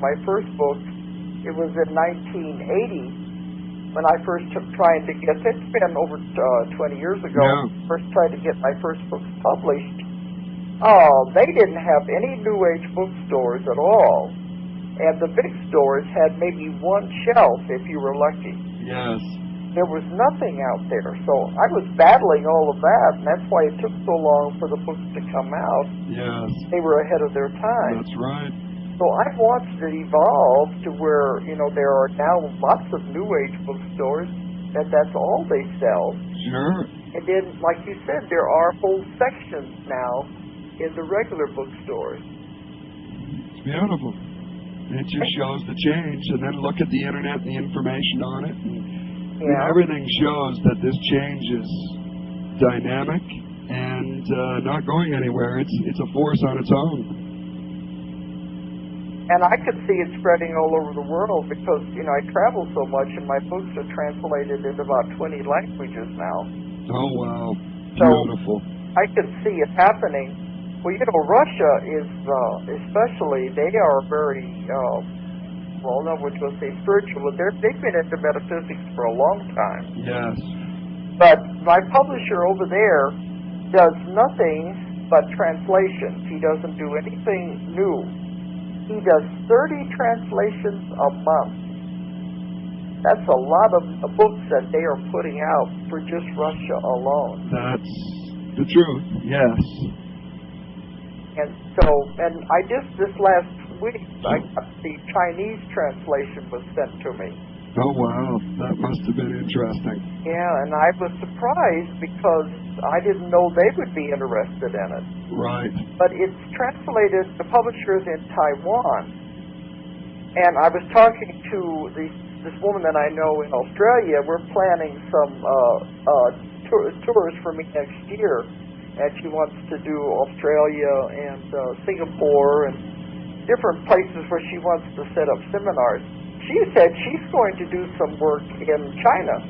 my first book, it was in 1980 when I first trying to get, it's been over 20 years ago, first tried to get my first books published. Oh, they didn't have any New Age bookstores at all. And the big stores had maybe one shelf if you were lucky. Yes. There was nothing out there. So I was battling all of that, and that's why it took so long for the books to come out. Yes. They were ahead of their time. That's right. So I've watched it evolve to where, you know, there are now lots of New Age bookstores, and that's all they sell. Sure. And then, like you said, there are whole sections now in the regular bookstores. It's beautiful. It just shows the change, and then look at the internet and the information on it. And everything shows that this change is dynamic and not going anywhere. It's a force on its own. And I could see it spreading all over the world because, you know, I travel so much, and my books are translated into about 20 languages now. Oh, wow. So Beautiful. I can see it happening. Well, you know, Russia is, especially, they are very, well, not what you'll say spiritual, but they've been into metaphysics for a long time. Yes. But my publisher over there does nothing but translations. He doesn't do anything new. He does 30 translations a month. That's a lot of books that they are putting out for just Russia alone. That's the truth, yes. And so, and I just, this last week, I got the Chinese translation was sent to me. Oh, wow. That must have been interesting. Yeah, and I was surprised because I didn't know they would be interested in it. Right. But it's translated, the publisher's in Taiwan. And I was talking to this woman that I know in Australia. We're planning some tours for me next year. And she wants to do Australia and Singapore and different places where she wants to set up seminars. She said she's going to do some work in China.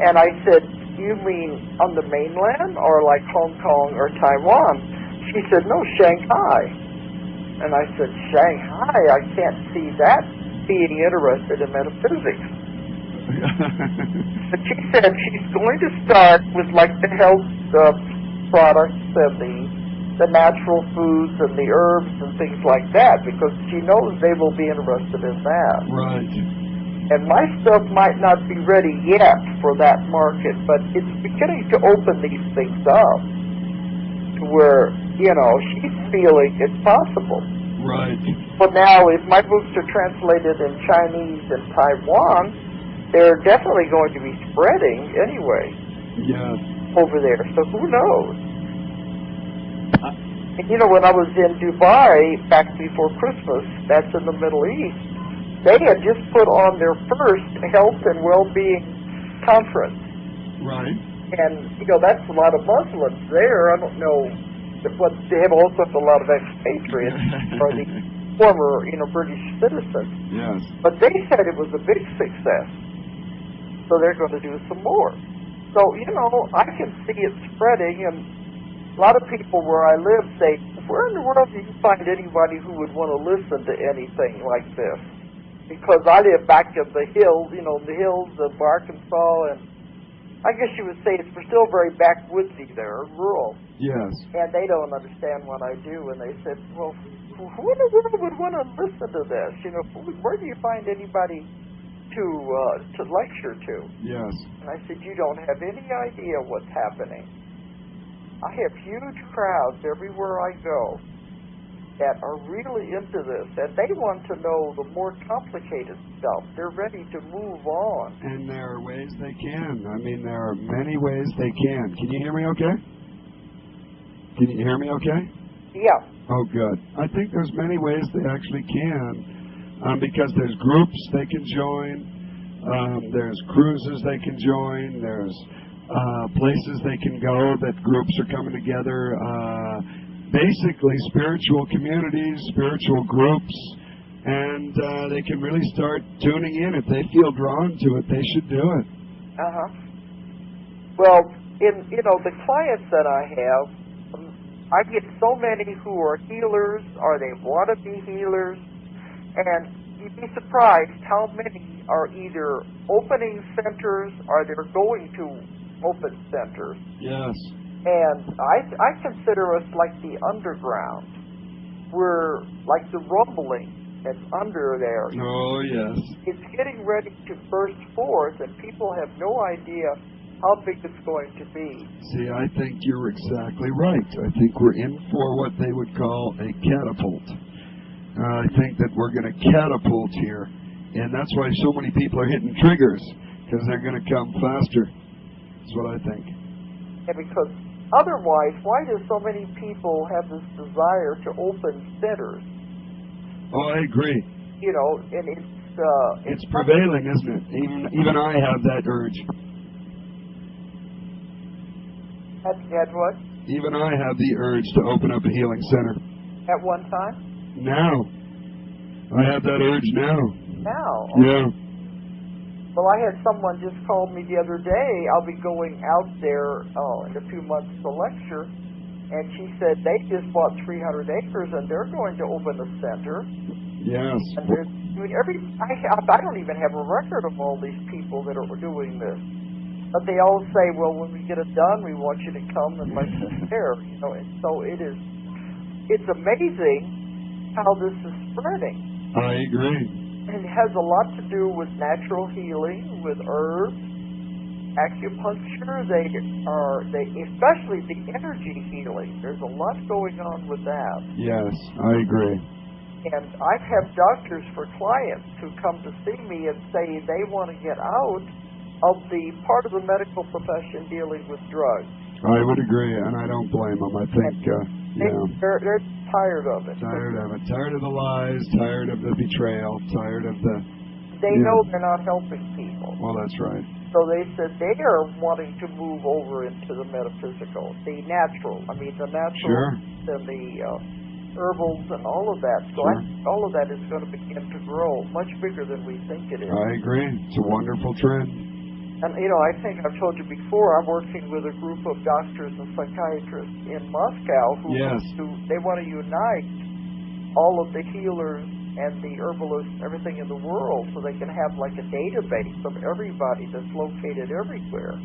And I said, you mean on the mainland or like Hong Kong or Taiwan? She said, no, Shanghai. And I said, Shanghai? I can't see that being interested in metaphysics. But she said she's going to start with like the health products and the natural foods and the herbs and things like that, because she knows they will be interested in that. Right. And my stuff might not be ready yet for that market, but it's beginning to open these things up to where, you know, she's feeling it's possible. Right. But now, if my books are translated in Chinese and Taiwan, they're definitely going to be spreading anyway. Yes. Over there, so who knows? And you know, when I was in Dubai back before Christmas, that's in the Middle East, they had just put on their first health and well-being conference. Right. And, you know, that's a lot of Muslims there. I don't know, but they have also a lot of expatriates or the former, you know, British citizens. Yes. But they said it was a big success, so they're going to do some more. So, you know, I can see it spreading, and a lot of people where I live say, where in the world do you find anybody who would want to listen to anything like this? Because I live back in the hills, you know, the hills of Arkansas, and I guess you would say it's still very backwoodsy there, rural. Yes. And they don't understand what I do, and they said, well, who in the world would want to listen to this? You know, where do you find anybody to lecture to? Yes. And I said, you don't have any idea what's happening. I have huge crowds everywhere I go that are really into this, and they want to know the more complicated stuff. They're ready to move on. And there are ways they can. I mean, there are many ways they can. Can you hear me okay? Can you hear me okay? Yeah. Oh, good. I think there's many ways they actually can. Because there's groups they can join, there's cruises they can join, there's places they can go that groups are coming together, basically spiritual communities, spiritual groups, and they can really start tuning in. If they feel drawn to it, they should do it. Uh-huh. Well, you know, the clients that I have, I get so many who are healers or they want to be healers. And you'd be surprised how many are either opening centers or they're going to open centers. Yes. And I consider us like the underground. We're like the rumbling that's under there. Oh, yes. It's getting ready to burst forth, and people have no idea how big it's going to be. See, I think you're exactly right. I think we're in for what they would call a catapult. I think that we're going to catapult here, and that's why so many people are hitting triggers, because they're going to come faster. That's what I think. And because otherwise, why do so many people have this desire to open centers? Oh, I agree. You know, and it's prevailing, isn't it? Even I have that urge. At what? Even I have the urge to open up a healing center. At one time? Now. I have that urge now. Now? Yeah. Well, I had someone just call me the other day. I'll be going out there in a few months to lecture, and she said they just bought 300 acres and they're going to open a center. Yes. And there's, I don't even have a record of all these people that are doing this. But they all say, well, when we get it done, we want you to come and let us there. You know, and so it's amazing how this is spreading. I agree. And it has a lot to do with natural healing, with herbs, acupuncture. Especially the energy healing. There's a lot going on with that. Yes, I agree. And I have doctors for clients who come to see me and say they want to get out of the part of the medical profession dealing with drugs. I would agree, and I don't blame them. I think, they're tired of it. Tired of it. Tired of the lies, tired of the betrayal, tired of the... They know they're not helping people. Well, that's right. So they said they are wanting to move over into the metaphysical, the natural. I mean, the natural Sure. and the herbals and all of that. So Sure. I think all of that is going to begin to grow much bigger than we think it is. I agree. It's a wonderful trend. And, you know, I think I've told you before, I'm working with a group of doctors and psychiatrists in Moscow who they want to unite all of the healers and the herbalists, everything in the world, so they can have like a database of everybody that's located everywhere.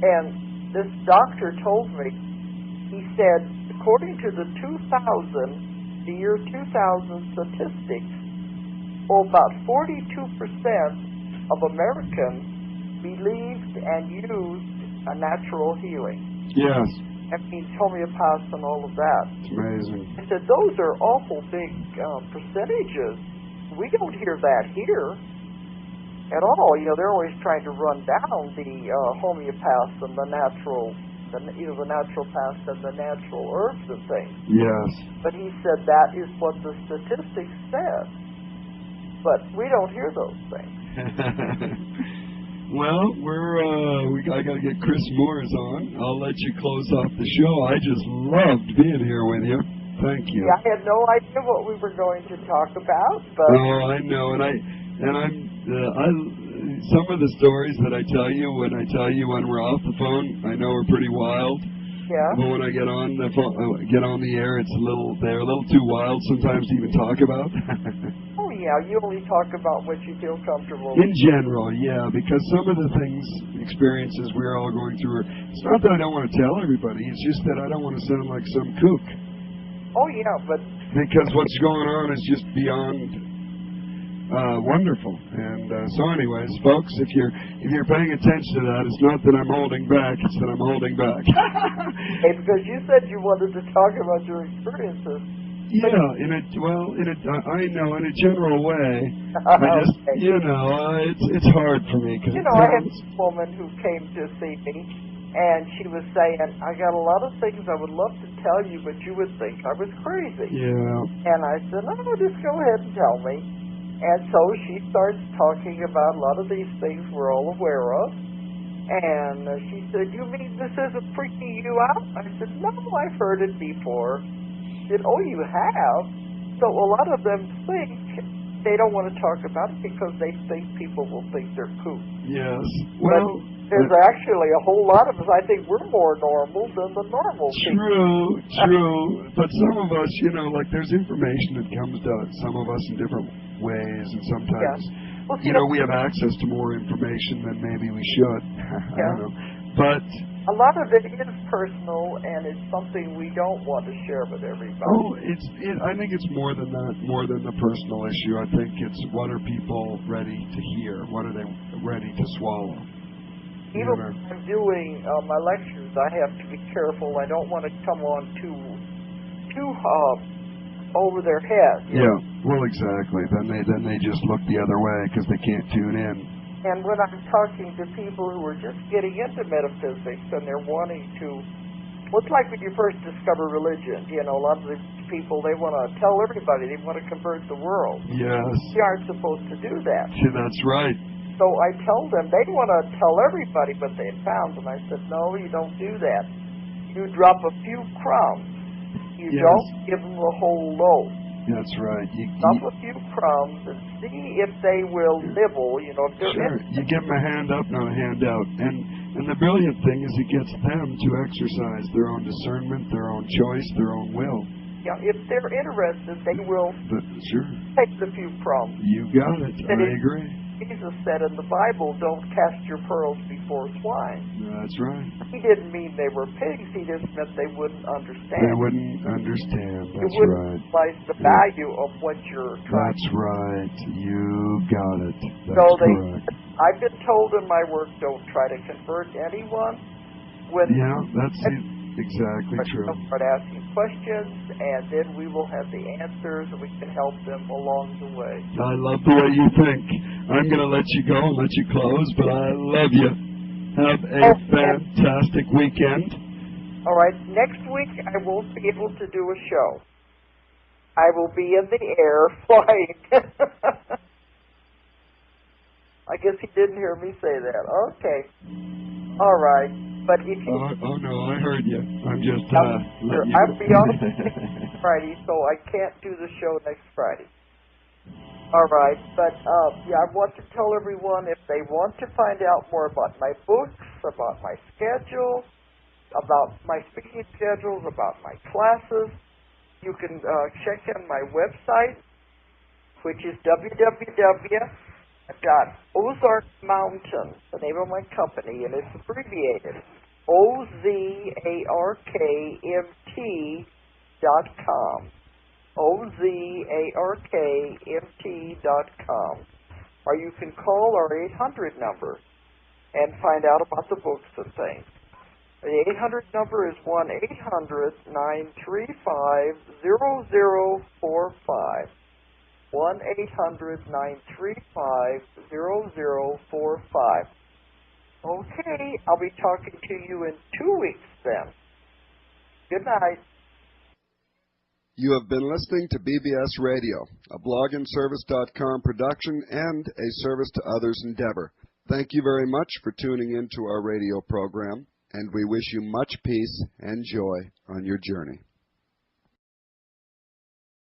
And this doctor told me, he said, according to the year 2000 statistics, about 42% of Americans believed and used a natural healing. Yes. That means homeopaths and all of that. It's amazing. I said, those are awful big percentages. We don't hear that here at all. You know, they're always trying to run down the homeopaths and the natural paths and the natural herbs and things. Yes. But he said that is what the statistics said. But we don't hear those things. Well, I got to get Chris Moores on. I'll let you close off the show. I just loved being here with you. Thank you. Yeah, I had no idea what we were going to talk about, but I know, and some of the stories that I tell you when we're off the phone, I know are pretty wild. Yeah. But when I get on the phone, get on the air, they're a little too wild sometimes to even talk about. Oh yeah, you only talk about what you feel comfortable with. In general, yeah, because some of the experiences we're all going through, it's not that I don't want to tell everybody, it's just that I don't want to sound like some kook. Oh yeah, but because what's going on is just beyond wonderful. And so anyways, folks, if you're paying attention to that, it's not that I'm holding back, it's that I'm holding back. Hey, because you said you wanted to talk about your experiences. Yeah, I know, in a general way. I just, it's hard for me. Cause I had this woman who came to see me, and she was saying, I got a lot of things I would love to tell you, but you would think I was crazy. Yeah. And I said, no, just go ahead and tell me. And so she starts talking about a lot of these things we're all aware of. And she said, you mean this isn't freaking you out? I said, no, I've heard it before. She said, oh, you have? So a lot of them think they don't want to talk about it because they think people will think they're cool. Yes. Well, There's actually a whole lot of us. I think we're more normal than the normal people. True. But some of us, like there's information that comes to some of us in different ways, and sometimes, Well, we have access to more information than maybe we should. I don't know. But a lot of it is personal, and it's something we don't want to share with everybody. Oh, I think it's more than that, more than the personal issue. I think it's what are people ready to hear? What are they ready to swallow? Even when I'm doing my lectures, I have to be careful. I don't want to come on too over their head. Yeah, well, exactly. Then they just look the other way because they can't tune in. And when I'm talking to people who are just getting into metaphysics and they're wanting to, well, it's like when you first discover religion. A lot of the people, they want to tell everybody. They want to convert the world. Yes. We aren't supposed to do that. See, that's right. So I tell them, they want to tell everybody what they found. And I said, no, you don't do that. You drop a few crumbs. You don't give them the whole loaf. That's right. You drop a few crumbs and see if they will nibble, if they're Sure. You give them a hand up, not a hand out. And the brilliant thing is it gets them to exercise their own discernment, their own choice, their own will. Yeah, if they're interested, they will take the few crumbs. You got it. I agree. Jesus said in the Bible, don't cast your pearls before swine. That's right. He didn't mean they were pigs. He just meant they wouldn't understand. They wouldn't understand. That's right. You wouldn't realize the value of what you're trying to do. That's right. You got it. That's correct. I've been told in my work, don't try to convert anyone. That's exactly true. They'll start asking questions, and then we will have the answers, and we can help them along the way. I love the way you think. I'm going to let you go and let you close, but I love you. Have a fantastic weekend. All right. Next week, I won't be able to do a show. I will be in the air flying. I guess he didn't hear me say that. Okay. All right. But if you... Oh, no, I heard you. I'm just I'll be on Friday, so I can't do the show next Friday. All right. But, I want to tell everyone if they want to find out more about my books, about my schedule, about my speaking schedules, about my classes, you can check in my website, which is www.Ozark Mountain, the name of my company, and it's abbreviated, OZARKMT.com. OZARKMT.com. Or you can call our 800 number and find out about the books and things. The 800 number is 1-800-935-0045. 1-800-935-0045. Okay, I'll be talking to you in 2 weeks then. Good night. You have been listening to BBS Radio, a blogandservice.com production and a service to others endeavor. Thank you very much for tuning in to our radio program, and we wish you much peace and joy on your journey.